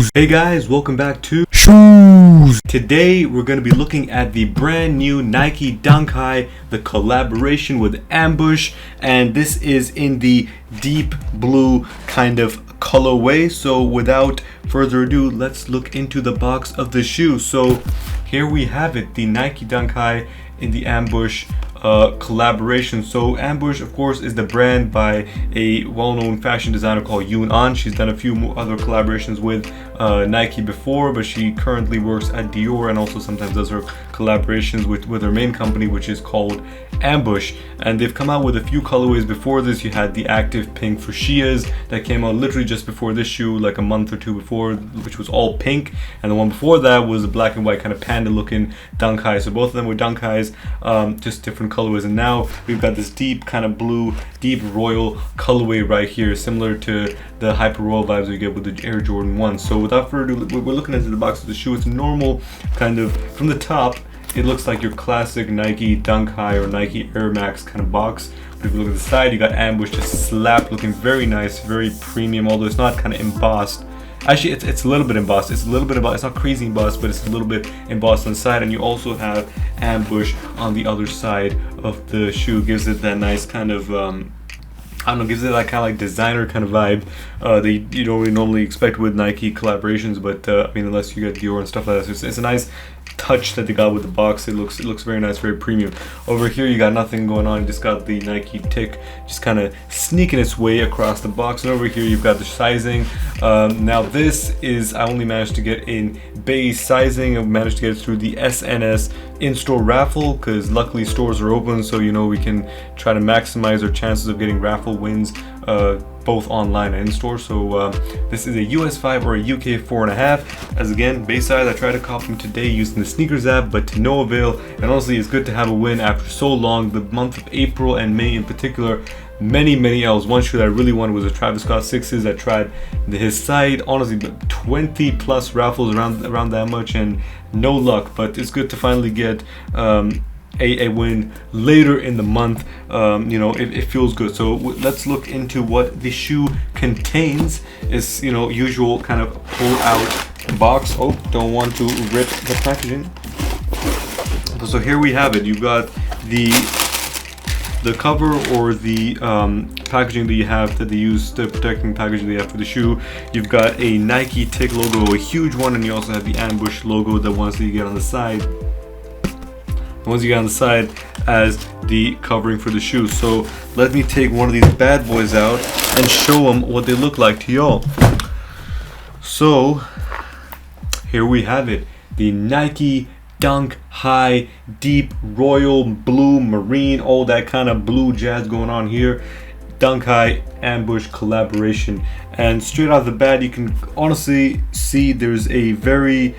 Hey guys, welcome back to Shoes. Today we're going to be looking at the brand new Nike Dunk High, the collaboration with Ambush, and this is in the deep blue kind of colorway. So without further ado, let's look into the box of the shoe. So here we have it, the Nike Dunk High in the Ambush collaboration. So Ambush, of course, is the brand by a well-known fashion designer called Yoon An. She's done a few other collaborations with Nike before, but she currently works at Dior and also sometimes does her collaborations with her main company, which is called Ambush. And they've come out with a few colorways before this. You had the active pink for Shias that came out literally just before this shoe, like a month or two before, which was all pink, and the one before that was a black and white kind of panda looking Dunk High. So both of them were Dunk Highs, just different colorways. And now we've got this deep kind of blue, deep royal colorway right here, similar to the hyper royal vibes we get with the Air Jordan 1. So without further ado, we're looking into the box of the shoe. It's normal, kind of from the top it looks like your classic Nike Dunk High or Nike Air Max kind of box. But if you look at the side, you got Ambush just slapped, looking very nice, very premium, although it's not kind of embossed. Actually, it's a little bit embossed. It's a little bit embossed. It's not crazy embossed, but it's a little bit embossed on the side. And you also have Ambush on the other side of the shoe. Gives it that nice kind of, I don't know, gives it that kind of like designer kind of vibe that you don't really normally expect with Nike collaborations. But I mean, unless you get Dior and stuff like that, so it's a nice touch that they got with the box. It looks very nice, very premium. Over here you got nothing going on, you just got the Nike tick just kind of sneaking its way across the box. And over here you've got the sizing. Now this is, I only managed to get in base sizing. I managed to get it through the SNS in-store raffle because luckily stores are open, so you know we can try to maximize our chances of getting raffle wins both online and in store. So this is a US 5 or a UK 4.5. As again, base size, I tried to cop them today using the sneakers app, but to no avail. And honestly, it's good to have a win after so long. The month of April and May in particular, many L's. One shoe that I really wanted was a Travis Scott 6s. I tried his site, honestly, 20 plus raffles around that much and no luck. But it's good to finally get a win later in the month. You know, it feels good. So let's look into what the shoe contains. Is, you know, usual kind of pull out box. Oh, don't want to rip the packaging. So here we have it. You've got the cover or the packaging that you have, that they use, the protecting packaging they have for the shoe. You've got a Nike tick logo, a huge one, and you also have the Ambush logo, the ones that you get on the side. The ones you get on the side as the covering for the shoe. So let me take one of these bad boys out and show them what they look like to y'all. So here we have it, the Nike Dunk High, deep royal blue, marine, all that kind of blue jazz going on here. Dunk High Ambush collaboration, and straight out of the bat you can honestly see there's a very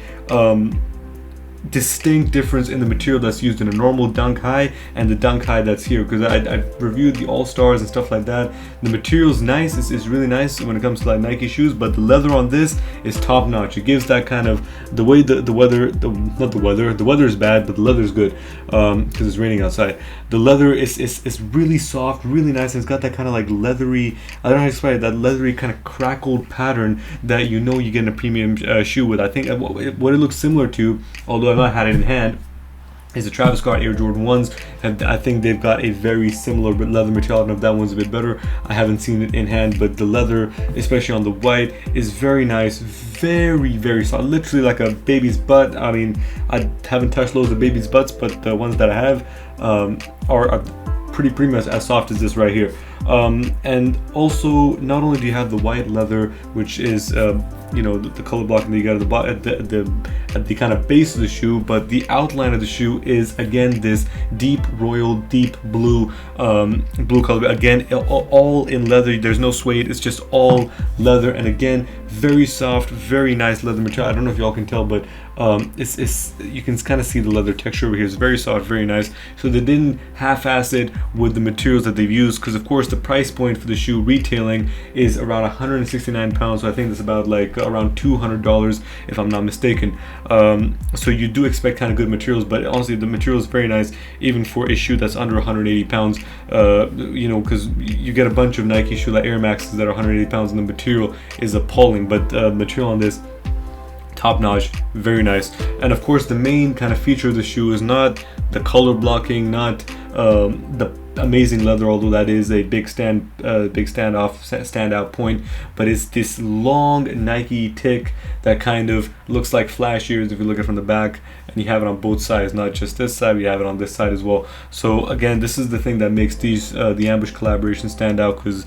distinct difference in the material that's used in a normal Dunk High and the Dunk High that's here, because I reviewed the All-Stars and stuff like that. The material's nice, it's really nice when it comes to like Nike shoes, but the leather on this is top notch. It gives that kind of, the way the weather is bad, but the leather is good because it's raining outside. The leather is really soft, really nice, and it's got that kind of like leathery, I don't know how to explain it, that leathery kind of crackled pattern that you know you get in a premium shoe with. I think what it looks similar to, although I've not had it in hand, is the Travis Scott Air Jordan 1s, and I think they've got a very similar leather material. I don't know if that one's a bit better, I haven't seen it in hand, but the leather, especially on the white, is very nice, very soft, literally like a baby's butt. I mean, I haven't touched loads of babies' butts, but the ones that I have are pretty much as soft as this right here. And also, not only do you have the white leather, which is you know, the color blocking that you got at the kind of base of the shoe, but the outline of the shoe is again this deep royal, deep blue color. Again, all in leather. There's no suede. It's just all leather, and again, very soft, very nice leather material. I don't know if y'all can tell, but it's you can kind of see the leather texture over here. It's very soft, very nice. So they didn't half-ass it with the materials that they've used, because of course the price point for the shoe retailing is around 169 pounds. So I think that's about like around $200 if I'm not mistaken. So you do expect kind of good materials, but honestly the material is very nice even for a shoe that's under 180 pounds. You know, because you get a bunch of Nike shoe like Air Maxes that are 180 pounds and the material is appalling, but material on this top notch, very nice. And of course the main kind of feature of the shoe is not the color blocking, not the amazing leather, although that is a big standout point, but it's this long Nike tick that kind of looks like flash ears if you look at it from the back, and you have it on both sides, not just this side, you have it on this side as well. So again, this is the thing that makes these the Ambush collaboration stand out, because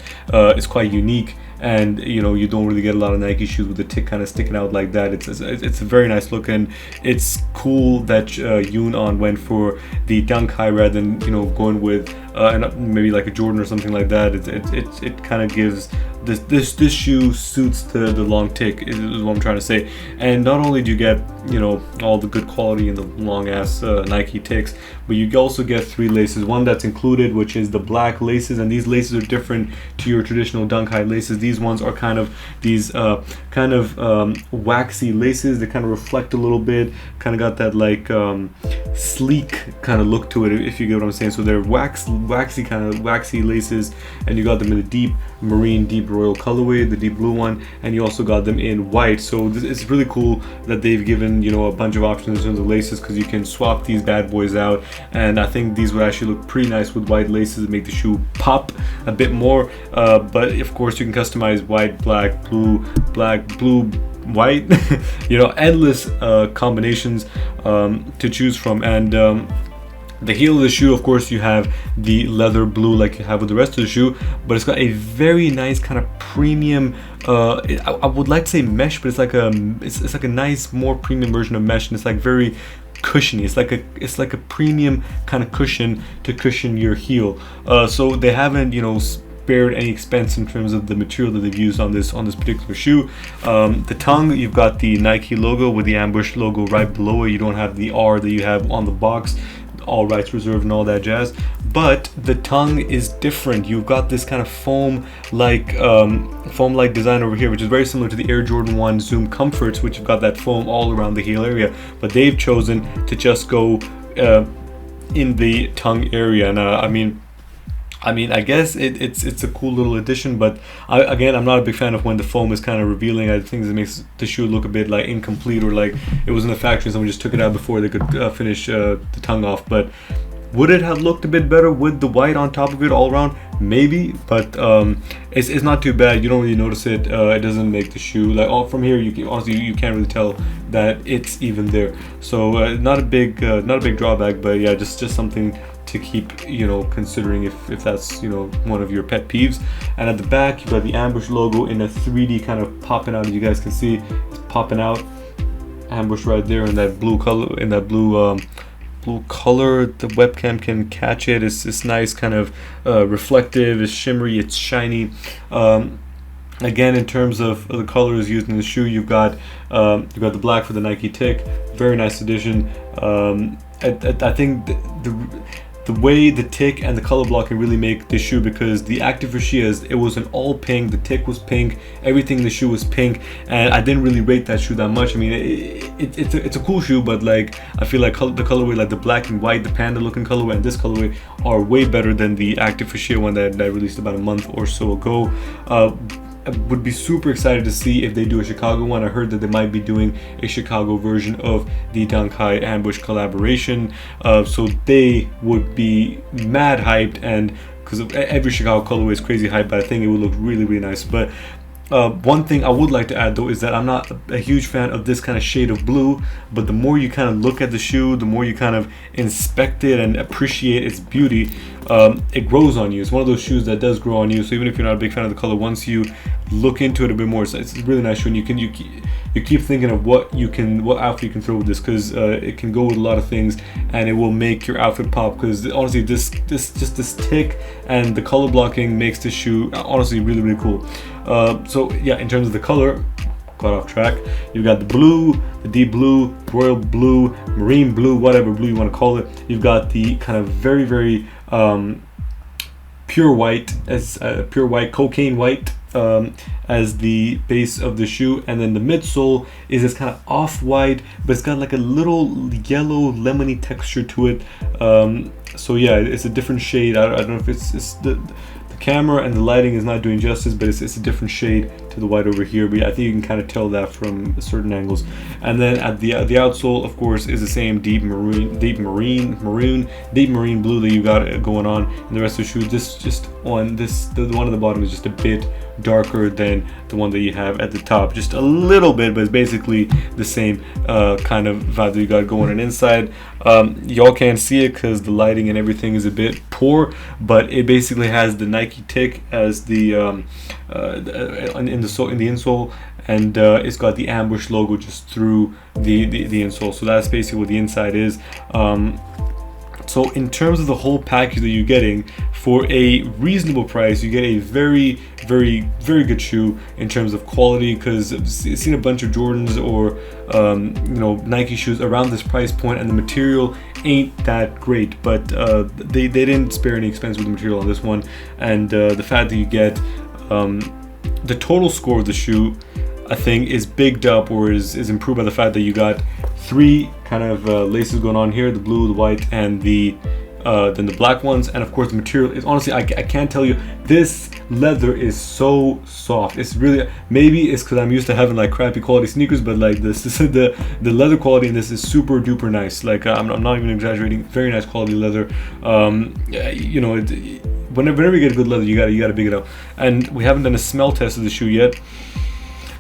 it's quite unique. And you know, you don't really get a lot of Nike shoes with the tick kind of sticking out like that. It's a very nice look, and it's cool that Yoon went for the Dunk High rather than, you know, going with maybe like a Jordan or something like that. It kind of gives this shoe suits the long tick is what I'm trying to say. And not only do you get, you know, all the good quality in the long ass Nike ticks, but you also get 3 laces. One that's included, which is the black laces, and these laces are different to your traditional Dunk High laces. These ones are kind of these waxy laces. They kind of reflect a little bit, kind of got that like sleek kind of look to it, if you get what I'm saying. So they're waxy laces, and you got them in the deep marine, deep royal colorway, the deep blue one, and you also got them in white. So it's really cool that they've given, you know, a bunch of options in terms of laces, because you can swap these bad boys out, and I think these would actually look pretty nice with white laces and make the shoe pop a bit more. But of course you can customize white, black, blue, white, you know, endless combinations to choose from. And the heel of the shoe, of course, you have the leather blue like you have with the rest of the shoe, but it's got a very nice kind of premium I would like to say mesh, but it's like a nice, more premium version of mesh, and it's like very cushiony. It's like a premium kind of cushion to cushion your heel. So they haven't, you know, spared any expense in terms of the material that they've used on this particular shoe. The tongue, you've got the Nike logo with the Ambush logo right below it. You don't have the R that you have on the box, all rights reserved and all that jazz. But the tongue is different. You've got this kind of foam like design over here, which is very similar to the Air Jordan 1 Zoom Comforts, which have got that foam all around the heel area, but they've chosen to just go in the tongue area. And I guess it's a cool little addition, but I'm not a big fan of when the foam is kind of revealing. I think it makes the shoe look a bit like incomplete, or like it was in the factory and someone just took it out before they could finish the tongue off. But would it have looked a bit better with the white on top of it all around? Maybe, but it's not too bad. You don't really notice it. It doesn't make the shoe like, oh, from here you can't really tell that it's even there. So not a big drawback, but yeah, just something to keep, you know, considering if that's, you know, one of your pet peeves. And at the back you've got the Ambush logo in a 3D kind of popping out, as you guys can see. It's popping out, Ambush right there in that blue color, blue color. The webcam can catch it. It's nice, kind of reflective, it's shimmery, it's shiny. Again, in terms of the colors used in the shoe, you've got the black for the Nike tick, very nice addition. I think the way the tick and the color blocking really make the shoe, because the Active Fascia, it was an all pink, the tick was pink, everything in the shoe was pink, and I didn't really rate that shoe that much. I mean, it's a cool shoe, but like I feel like the colorway, like the black and white, the panda looking colorway and this colorway are way better than the Active Fascia one that released about a month or so ago. I would be super excited to see if they do a Chicago one. I heard that they might be doing a Chicago version of the Dunk High Ambush collaboration, so they would be mad hyped, and because every Chicago colorway is crazy hyped, but I think it would look really, really nice. But one thing I would like to add though is that I'm not a huge fan of this kind of shade of blue, but the more you kind of look at the shoe, the more you kind of inspect it and appreciate its beauty, it grows on you. It's one of those shoes that does grow on you. So even if you're not a big fan of the color, once you look into it a bit more, it's a really nice shoe, and you keep thinking of what outfit you can throw with this, because it can go with a lot of things and it will make your outfit pop. Because honestly, this tick and the color blocking makes this shoe honestly really, really cool. So yeah, in terms of the color, got off track. You've got the blue, the deep blue, royal blue, marine blue, whatever blue you want to call it. You've got the kind of very, very pure white, cocaine white, as the base of the shoe, and then the midsole is this kind of off-white, but it's got like a little yellow lemony texture to it. So yeah, it's a different shade. I don't know if it's the The camera and the lighting is not doing justice, but it's a different shade to the white over here. But I think you can kind of tell that from certain angles. And then at the outsole, of course, is the same deep marine blue that you got going on in the rest of the shoe. This just on this, the one at the bottom is just a bit darker than the one that you have at the top, just a little bit, but it's basically the same kind of vibe that you got going on inside. Y'all can't see it because the lighting and everything is a bit poor, but it basically has the Nike tick as the in the insole, and it's got the Ambush logo just through the insole. So that's basically what the inside is. So in terms of the whole package that you're getting for a reasonable price, you get a very good shoe in terms of quality, because I've seen a bunch of Jordans or Nike shoes around this price point and the material ain't that great, but they didn't spare any expense with the material on this one. And the fact that you get the total score of the shoe, I think, is bigged up or is improved by the fact that you got 3 kind of laces going on here: the blue, the white, and the then the black ones. And of course the material is, honestly, I can't tell you, this leather is so soft. It's really, maybe it's because I'm used to having like crappy quality sneakers, but like this the leather quality in this is super duper nice. Like I'm not even exaggerating, very nice quality leather. Whenever you get a good leather, you gotta big it up. And we haven't done a smell test of the shoe yet.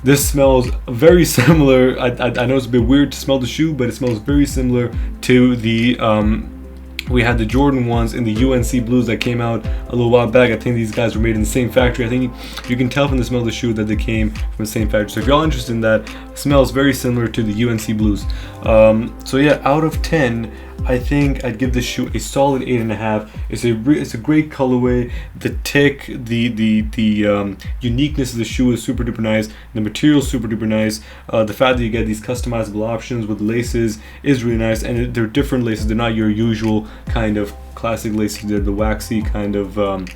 This smells very similar. I know it's a bit weird to smell the shoe, but it smells very similar to the we had the Jordan ones in the UNC blues that came out a little while back. I think these guys were made in the same factory. I think you can tell from the smell of the shoe that they came from the same factory. So if y'all interested in that, it smells very similar to the UNC blues. So yeah, out of 10, I think I'd give this shoe a solid 8.5. It's a great colorway. The tick, the uniqueness of the shoe is super duper nice. The material is super duper nice. The fact that you get these customizable options with laces is really nice, and they're different laces. They're not your usual kind of classic laces. They're the waxy kind of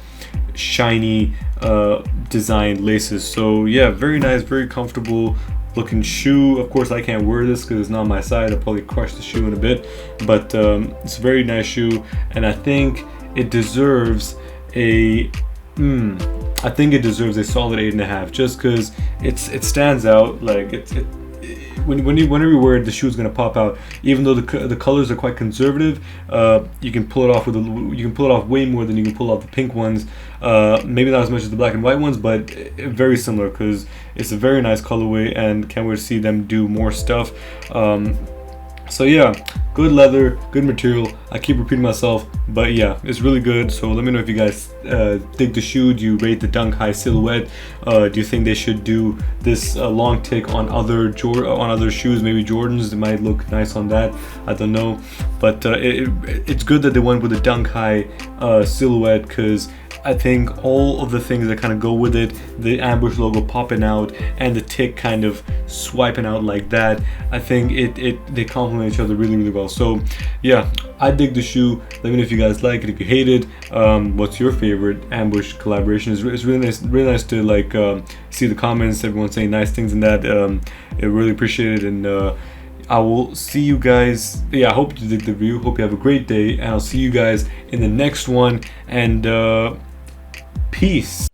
shiny designed laces. So yeah, very nice, very comfortable looking shoe. Of course I can't wear this because it's not my size. I'll probably crush the shoe in a bit, but it's a very nice shoe, and I think it deserves a solid 8.5, just because it stands out. Like whenever you wear it, the shoe is gonna pop out. Even though the colors are quite conservative, you can pull it off way more than you can pull off the pink ones. Maybe not as much as the black and white ones, but very similar, because it's a very nice colorway, and can't wait to see them do more stuff. So yeah, good leather, good material. I keep repeating myself, but yeah, it's really good. So let me know if you guys dig the shoe. Do you rate the Dunk High silhouette? Do you think they should do this long tick on other shoes? Maybe Jordans, it might look nice on that. I don't know, but it's good that they went with the Dunk High silhouette, because I think all of the things that kind of go with it, the Ambush logo popping out and the tick kind of swiping out like that, I think they complement each other really well. So yeah, I dig the shoe. Let me know if you guys like it, if you hate it. What's your favorite Ambush collaboration? It's really nice to like see the comments, everyone saying nice things in that. I really appreciate it, and I will see you guys. Yeah, I hope you did the review. Hope you have a great day, and I'll see you guys in the next one. And peace.